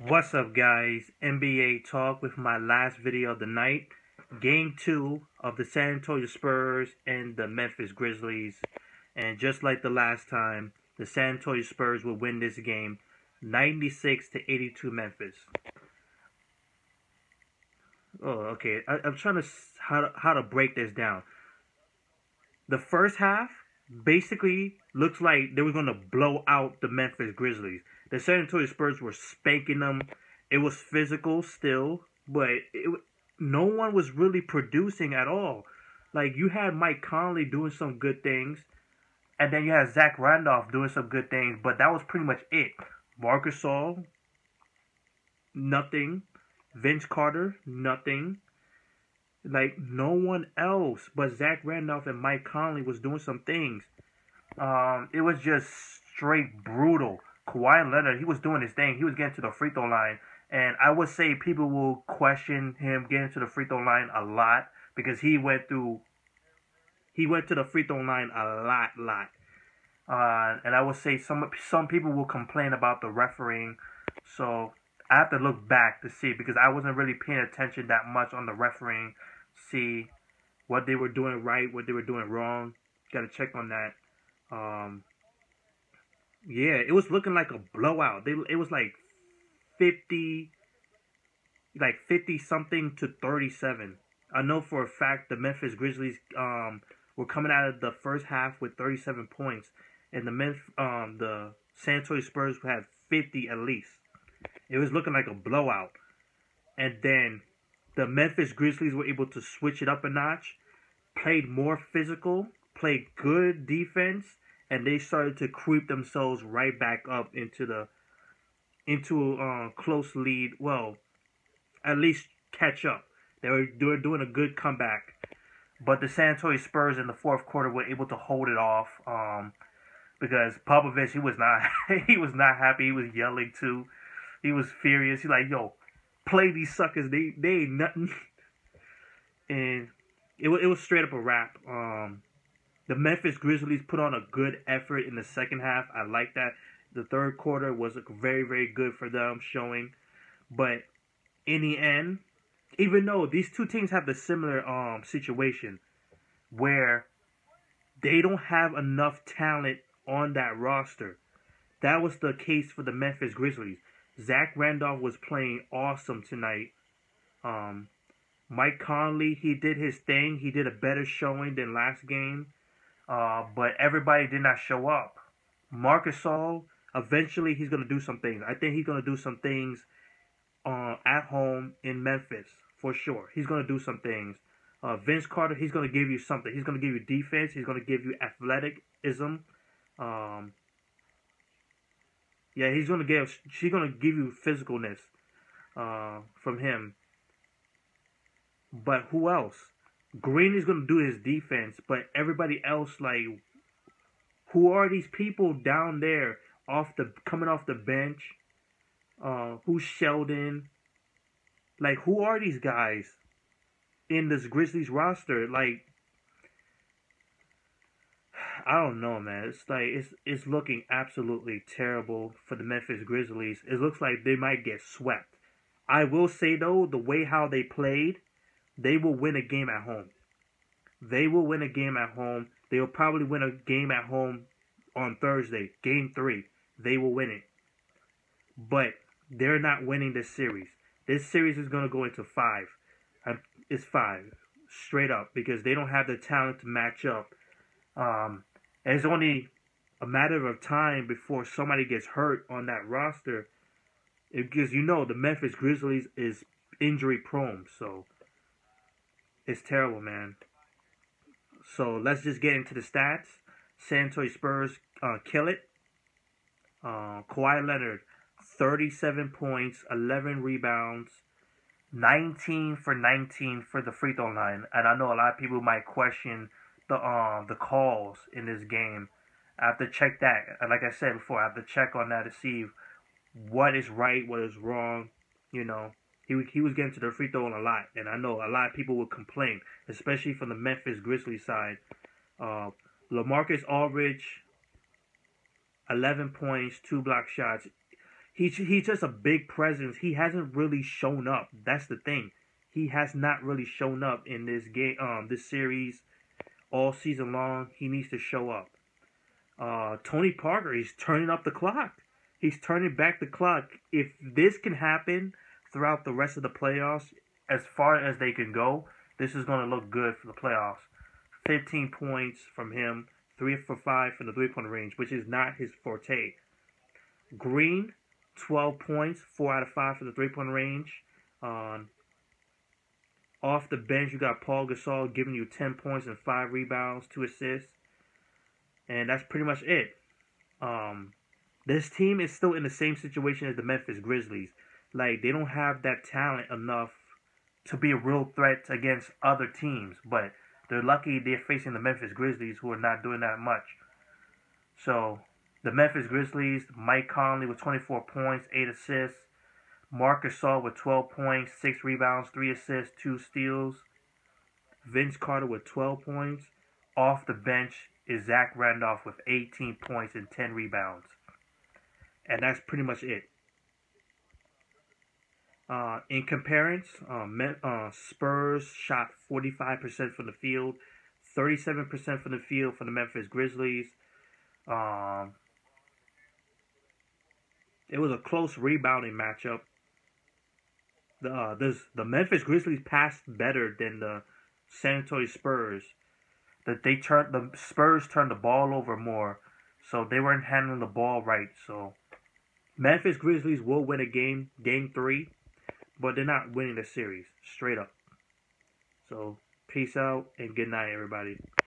What's up, guys? NBA talk with my last video of the night. Game 2 of the San Antonio Spurs and the Memphis Grizzlies. And just like the last time, the San Antonio Spurs will win this game 96-82 Memphis. Oh, okay. I'm trying to how to break this down. The first half basically looks like they were going to blow out the Memphis Grizzlies. The San Antonio Spurs were spanking them. It was physical still, but no one was really producing at all. Like, you had Mike Conley doing some good things, and then you had Zach Randolph doing some good things, but that was pretty much it. Marc Gasol, nothing. Vince Carter, nothing. Like, no one else but Zach Randolph and Mike Conley was doing some things. It was just straight brutal. Kawhi Leonard, he was doing his thing. He was getting to the free throw line. And I would say people will question him getting to the free throw line a lot because he went to the free throw line a lot. And I would say some people will complain about the refereeing. So I have to look back to see because I wasn't really paying attention that much on the refereeing. See what they were doing right, what they were doing wrong. Got to check on that. Yeah, it was looking like a blowout. It was like 50 something to 37. I know for a fact the Memphis Grizzlies were coming out of the first half with 37 points, and the San Antonio Spurs had 50 at least. It was looking like a blowout, and then the Memphis Grizzlies were able to switch it up a notch, played more physical, played good defense, and they started to creep themselves right back up into a close lead. Well, at least catch up. They were doing a good comeback, but the San Antonio Spurs in the fourth quarter were able to hold it off. Because Popovich, he was not happy. He was yelling too. He was furious. He's like, "Yo, play these suckers. They ain't nothing." And it was straight up a wrap. The Memphis Grizzlies put on a good effort in the second half. I like that. The third quarter was very, very good for them showing. But in the end, even though these two teams have the similar situation where they don't have enough talent on that roster, that was the case for the Memphis Grizzlies. Zach Randolph was playing awesome tonight. Mike Conley, he did his thing. He did a better showing than last game. But everybody did not show up. Marc Gasol, eventually he's going to do some things. I think he's going to do some things at home in Memphis, for sure. He's going to do some things. Vince Carter, he's going to give you something. He's going to give you defense. He's going to give you athleticism. Yeah, she's going to give you physicalness from him. But who else? Green is going to do his defense, but everybody else, like, who are these people down there coming off the bench? Who's Sheldon? Like, who are these guys in this Grizzlies roster? Like, I don't know, man. It's like it's looking absolutely terrible for the Memphis Grizzlies. It looks like they might get swept. I will say though, the way how they played, they will win a game at home. They will win a game at home. They will probably win a game at home on Thursday, Game 3. They will win it. But they're not winning this series. This series is going to go into 5. It's 5. Straight up. Because they don't have the talent to match up. And it's only a matter of time before somebody gets hurt on that roster. Because you know the Memphis Grizzlies is injury prone. So it's terrible, man. So let's just get into the stats. San Antonio Spurs kill it. Kawhi Leonard, 37 points, 11 rebounds, 19 for 19 for the free throw line. And I know a lot of people might question the calls in this game. I have to check that. Like I said before, I have to check on that to see what is right, what is wrong. You know, he was getting to the free throw line a lot, and I know a lot of people would complain, especially from the Memphis Grizzlies side. LaMarcus Aldridge, 11 points, 2 block shots. He's just a big presence. He hasn't really shown up. That's the thing. He has not really shown up in this game, this series, all season long. He needs to show up. Tony Parker, he's turning up the clock. He's turning back the clock. If this can happen throughout the rest of the playoffs, as far as they can go, this is going to look good for the playoffs. 15 points from him, 3 for 5 from the three-point range, which is not his forte. Green, 12 points, 4 out of 5 from the three-point range. Off the bench, you got Paul Gasol giving you 10 points and 5 rebounds, 2 assists. And that's pretty much it. This team is still in the same situation as the Memphis Grizzlies. Like, they don't have that talent enough to be a real threat against other teams. But they're lucky they're facing the Memphis Grizzlies, who are not doing that much. So, the Memphis Grizzlies, Mike Conley with 24 points, 8 assists. Marc Gasol with 12 points, 6 rebounds, 3 assists, 2 steals. Vince Carter with 12 points. Off the bench is Zach Randolph with 18 points and 10 rebounds. And that's pretty much it. In comparison, Spurs shot 45% from the field, 37% from the field for the Memphis Grizzlies. It was a close rebounding matchup. The Memphis Grizzlies passed better than the San Antonio Spurs. The Spurs turned the ball over more, so they weren't handling the ball right. So Memphis Grizzlies will win a game 3, but they're not winning the series straight up. So peace out and good night, everybody.